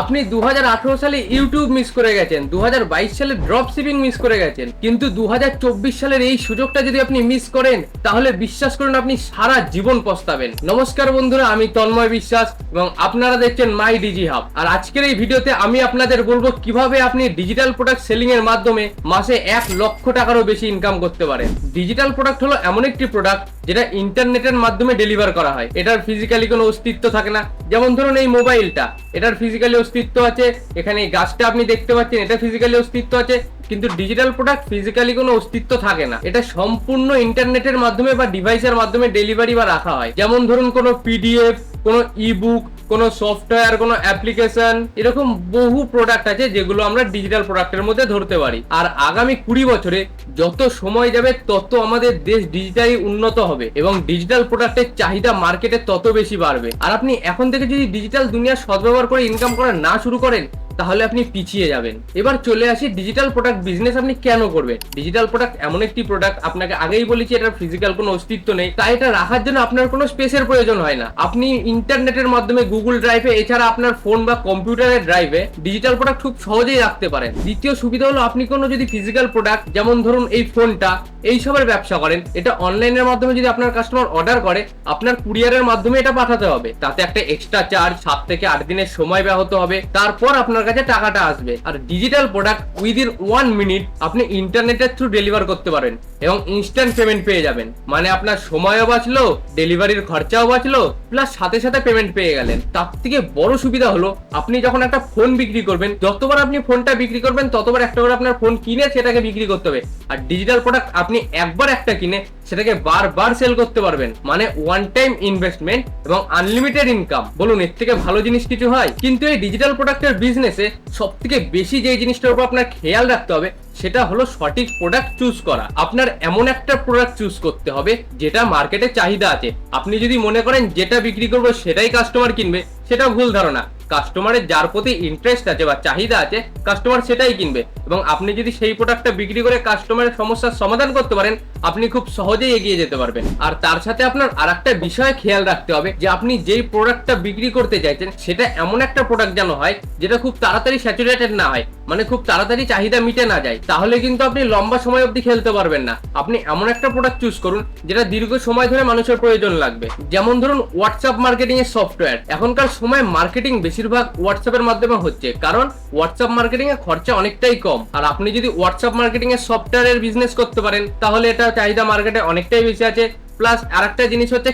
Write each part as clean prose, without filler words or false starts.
আপনি 2018 সালে YouTube miss করে গেছেন, 2022 সালে ড্রপ শিপিং মিস করে গেছেন, কিন্তু 2024 সালের এই সুযোগটা যদি আপনি মিস করেন তাহলে বিশ্বাস করুন আপনি সারা জীবন পস্তাবেন। নমস্কার বন্ধুরা, আমি তন্ময় বিশ্বাস এবং আপনারা দেখছেন মাই ডিজি হাব। আর আজকের এই ভিডিওতে আমি আপনাদের বলবো কিভাবে আপনি ডিজিটাল প্রোডাক্ট সেলিং এর মাধ্যমে মাসে 1 লক্ষ টাকারও বেশি ইনকাম করতে পারেন। ডিজিটাল প্রোডাক্ট হলো এমন একটি প্রোডাক্ট যেটা ইন্টারনেটের মাধ্যমে ডেলিভার করা হয়। এটার ফিজিক্যালি কোনো অস্তিত্ব থাকে না। যেমন ধরুন এই মোবাইলটা, এটার ফিজিক্যালি অস্তিত্ব আছে, এখানে এই গাছটা আপনি দেখতে পাচ্ছেন, এটা ফিজিক্যালি অস্তিত্ব আছে, কিন্তু ডিজিটাল প্রোডাক্ট ফিজিক্যালি কোনো অস্তিত্ব থাকে না। এটা সম্পূর্ণ ইন্টারনেটের মাধ্যমে বা ডিভাইসের মাধ্যমে ডেলিভারি বা রাখা হয়। যেমন ধরুন কোনো পিডিএফ, কোনো ইবুক, কোনো সফটওয়্যার, কোনো অ্যাপ্লিকেশন, এরকম বহু প্রোডাক্ট আছে যেগুলো আমরা ডিজিটাল প্রোডাক্টের মধ্যে ধরতে পারি। আর আগামী 20 বছরে যত সময় যাবে তত আমাদের দেশ ডিজিটালি উন্নত হবে এবং ডিজিটাল প্রোডাক্টের চাহিদা মার্কেটে তত বেশি বাড়বে। আর আপনি এখন থেকে যদি ডিজিটাল দুনিয়ার সদ্ব্যবহার করে ইনকাম করা না শুরু করেন তাহলে আপনি পিছিয়ে যাবেন। এবার চলে আসি ডিজিটাল প্রোডাক্ট বিজনেস আপনি কেন করবেন। ডিজিটাল প্রোডাক্ট এমন একটি প্রোডাক্ট, আপনাকে আগেই বলেছি এটার ফিজিক্যাল কোনো অস্তিত্ব নেই, তাই এটা রাখার জন্য আপনার কোনো স্পেসের প্রয়োজন হয় না। আপনি ইন্টারনেটের মাধ্যমে গুগল ড্রাইভে, এছাড়া আপনার ফোন বা কম্পিউটারের ড্রাইভে ডিজিটাল প্রোডাক্ট খুব সহজেই রাখতে পারেন। দ্বিতীয় সুবিধা হলো আপনি কোনো যদি ফিজিক্যাল প্রোডাক্ট, যেমন ধরুন এই ফোনটা, এই সবের ব্যবসা করেন, এটা অনলাইনের মাধ্যমে যদি আপনার কাস্টমার অর্ডার করে, আপনার কুরিয়ারের মাধ্যমে এটা পাঠাতে হবে, তাতে একটা এক্সট্রা চার্জ 7 থেকে 8 দিনের সময় ব্যাহত হবে, তারপর আপনার কাছে টাকাটা আসবে। আর ডিজিটাল প্রোডাক্ট উইদিন 1 মিনিট আপনি ইন্টারনেটের থ্রু ডেলিভার করতে পারেন এবং ইনস্ট্যান্ট পেমেন্ট পেয়ে যাবেন। মানে আপনার সময়ও বাঁচলো, ডেলিভারির খরচাও বাঁচলো, প্লাস সাথে সাথে পেমেন্ট পেয়ে গেলেন। তার থেকে বড় সুবিধা হলো আপনি যখন একটা ফোন বিক্রি করবেন, যতবার আপনি ফোনটা বিক্রি করবেন ততবার একটা করে আপনার ফোন কিনে সেটাকে বিক্রি করতে হবে। আর ডিজিটাল প্রোডাক্ট আপনি একবার একটা কিনে সেটাকে বারবার সেল করতে পারবেন, মানে ওয়ান টাইম ইনভেস্টমেন্ট এবং আনলিমিটেড ইনকাম। বলুন এর থেকে ভালো জিনিস কিছু হয়? কিন্তু এই ডিজিটাল প্রোডাক্টের বিজনেসে সব থেকে বেশি যে জিনিসটার উপর আপনার খেয়াল রাখতে হবে সেটা হলো সঠিক প্রোডাক্ট চুজ করা। আপনার এমন একটা প্রোডাক্ট চুজ করতে হবে যেটা মার্কেটে চাহিদা আছে। আপনি যদি মনে করেন যেটা বিক্রি করবো সেটাই কাস্টমার কিনবে, সেটা ভুল ধারণা। কাস্টমারের যার প্রতি ইন্টারেস্ট আছে বা চাহিদা আছে, কাস্টমার সেটাই কিনবে। এবং আপনি যদি সেই প্রোডাক্টটা বিক্রি করে কাস্টমারের সমস্যার সমাধান করতে পারেন, আপনি খুব সহজেই এগিয়ে যেতে পারবেন। আর তার সাথে আপনার আরেকটা বিষয় খেয়াল রাখতে হবে যে আপনি যেই প্রোডাক্টটা বিক্রি করতে চাইছেন সেটা এমন একটা প্রোডাক্ট যেন হয় যেটা খুব তাড়াতাড়ি স্যাচুরেটেড না হয়, মানে খুব তাড়াতাড়ি চাহিদা মিটে না যায়, তাহলে কিন্তু আপনি লম্বা সময় অবধি খেলতে পারবেন না। আপনি এমন একটা প্রোডাক্ট চুজ করুন যেটা দীর্ঘ সময় ধরে মানুষের প্রয়োজন লাগবে। যেমন ধরুন হোয়াটসঅ্যাপ মার্কেটিং এর সফটওয়্যার। এখনকার সময় মার্কেটিং বেশিরভাগ হোয়াটসঅ্যাপের মাধ্যমে হচ্ছে, কারণ হোয়াটসঅ্যাপ মার্কেটিং এর খরচা অনেকটাই কম। আর আপনি যদি হোয়াটসঅ্যাপ মার্কেটিং এর সফটওয়্যারের বিজনেস করতে পারেন তাহলে এটা চাহিদা মার্কেটে অনেকটাই বেশি আছে। প্লাস আরেকটা জিনিস হচ্ছে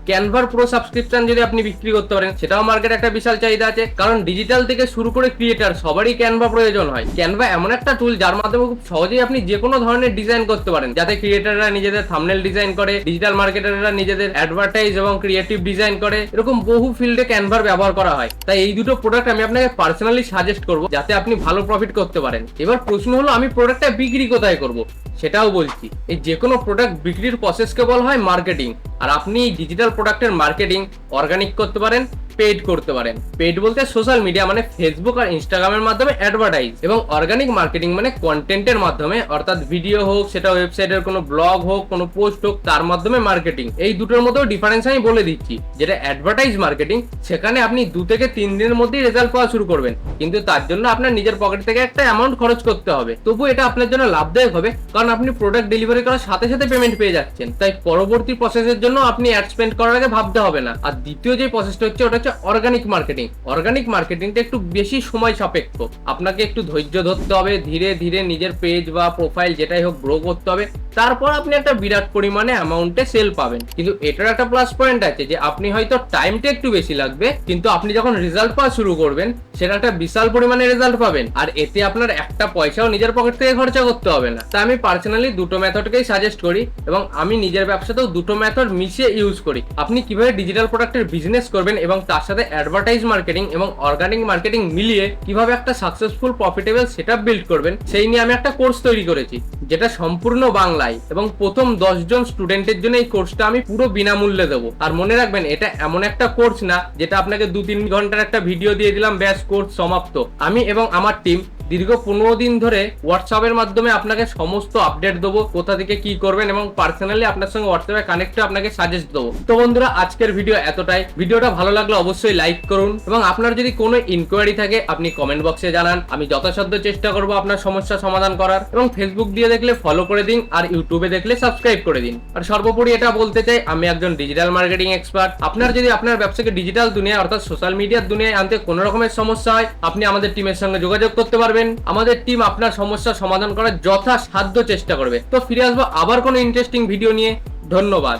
ক্যানভার পুরো সাবস্ক্রিপশন যদি আপনি বিক্রি করতে পারেন সেটাও মার্কেটে একটা বিশাল চাহিদা আছে, কারণ ডিজিটাল থেকে শুরু করে ক্রিয়েটার সবারই ক্যানভা প্রয়োজন হয়। ক্যানভা এমন একটা টুল যার মাধ্যমে খুব সহজেই আপনি যে কোনো ধরনের ডিজাইন করতে পারেন, যাতে ক্রিয়েটাররা নিজেদের থাম্বনেল ডিজাইন করে, ডিজিটাল মার্কেটাররা নিজেদের অ্যাডভার্টাইজ এবং ক্রিয়েটিভ ডিজাইন করে, এরকম বহু ফিল্ডে ক্যানভার ব্যবহার করা হয়। তাই এই দুটো প্রোডাক্ট আমি আপনাকে পার্সোনালি সাজেস্ট করবো যাতে আপনি ভালো প্রফিট করতে পারেন। এবার প্রশ্ন হলো আমি প্রোডাক্টটা বিক্রি কোথায় করব, সেটাও বলছি। এই যে কোনো প্রোডাক্ট বিক্রির প্রসেসকে বলা হয় মার্কেটিং। আর আপনি ডিজিটাল প্রোডাক্টের মার্কেটিং অর্গানিক করতে পারেন, পেইড করতে পারেন। পেইড বলতে সোশ্যাল মিডিয়া মানে ফেসবুক আর ইনস্টাগ্রামের মাধ্যমে অ্যাডভার্টাইজ, এবং অর্গানিক মার্কেটিং মানে কন্টেন্টের মাধ্যমে, অর্থাৎ ভিডিও হোক, সেটা ওয়েবসাইটের কোনো ব্লগ হোক, কোনো পোস্ট হোক, তার মাধ্যমে মার্কেটিং। এই দুটোর মধ্যেও ডিফারেন্স আমি বলে দিচ্ছি। যেটা অ্যাডভার্টাইজ মার্কেটিং, সেখানে আপনি 2 থেকে 3 দিনের মধ্যেই রেজাল্ট পাওয়া শুরু করবেন, কিন্তু তার জন্য আপনার নিজের পকেট থেকে একটা অ্যামাউন্ট খরচ করতে হবে। তবু এটা আপনার জন্য লাভদায়ক হবে, কারণ আপনি প্রোডাক্ট ডেলিভারি করার সাথে সাথে পেমেন্ট পেয়ে যাচ্ছেন। তাই পরবর্তী প্রসেসের জন্য আপনি অ্যাড স্পেন্ড করার আগে ভাবতে হবে না। আর দ্বিতীয় যে প্রসেসটা হচ্ছে ওটা হচ্ছে অর্গানিক মার্কেটিং। অর্গানিক মার্কেটিংটা একটু বেশি সময় সাপেক্ষ, আপনাকে একটু ধৈর্য ধরতে হবে, ধীরে ধীরে নিজের পেজ বা প্রোফাইল যেটাই হোক গ্রো করতে হবে, তারপর আপনি একটা বিরাট পরিমাণে অ্যামাউন্টে সেল পাবেন। কিন্তু এটার একটা প্লাস পয়েন্ট আছে যে আপনি হয়তো টাইমটা একটু বেশি লাগবে, কিন্তু আপনি যখন রেজাল্ট পাওয়া শুরু করবেন সেটা একটা বিশাল পরিমাণে রেজাল্ট পাবেন। আর এতে আপনার একটা পয়সাও নিজের পকেট থেকে খরচা করতে হবে না। তাই আমি পার্সোনালি দুটো মেথডকেই সাজেস্ট করি এবং আমি নিজের ব্যবসাতেও দুটো মেথড মিশিয়ে ইউজ করি। আপনি কিভাবে ডিজিটাল প্রোডাক্টের বিজনেস করবেন এবং তার সাথে অ্যাডভার্টাইজ মার্কেটিং এবং অর্গানিক মার্কেটিং মিলিয়ে কিভাবে একটা সাকসেসফুল প্রফিটেবল সেটআপ বিল্ড করবেন, সেই নিয়ে আমি একটা কোর্স তৈরি করেছি, যেটা সম্পূর্ণ বাংলায়, এবং প্রথম 10 জন স্টুডেন্টের জন্য এই কোর্সটা আমি পুরো বিনামূল্যে দেবো। আর মনে রাখবেন এটা এমন একটা কোর্স না যেটা আপনাকে 2-3 ঘন্টার একটা ভিডিও দিয়ে দিলাম ব্যাস কোর্স সমাপ্ত। আমি এবং আমার টিম দীর্ঘ 15 দিন ধরে হোয়াটসঅ্যাপের মাধ্যমে আপনাকে সমস্ত আপডেট দেবো, কোথা থেকে কি করবেন, এবং পার্সোনালি আপনার সঙ্গে হোয়াটসঅ্যাপে কানেক্ট হয়ে আপনাকে সাজেস্ট দেবো। তো বন্ধুরা, আজকের ভিডিও এতটাই। ভিডিওটা ভালো লাগলে অবশ্যই লাইক করুন, এবং আপনার যদি কোনো ইনকোয়ারি থাকে আপনি কমেন্ট বক্সে জানান। আমি যথাসাধ্য চেষ্টা করবো আপনার সমস্যা সমাধান করার। এবং ফেসবুক দিয়ে দেখলে ফলো করে দিন, আর ইউটিউবে দেখলে সাবস্ক্রাইব করে দিন। আর সর্বোপরি এটা বলতে চাই, আমি একজন ডিজিটাল মার্কেটিং এক্সপার্ট। আপনার যদি আপনার ব্যবসাকে ডিজিটাল দুনিয়ায় অর্থাৎ সোশ্যাল মিডিয়ার দুনিয়ায় আনতে কোনো রকমের সমস্যা হয়, আপনি আমাদের টিমের সঙ্গে যোগাযোগ করতে পারবেন। আমাদের টিম আপনার সমস্যা সমাধান করার যথাসাধ্য চেষ্টা করবে। তো ফিরে আসবো আবার কোনো ইন্টারেস্টিং ভিডিও নিয়ে। ধন্যবাদ।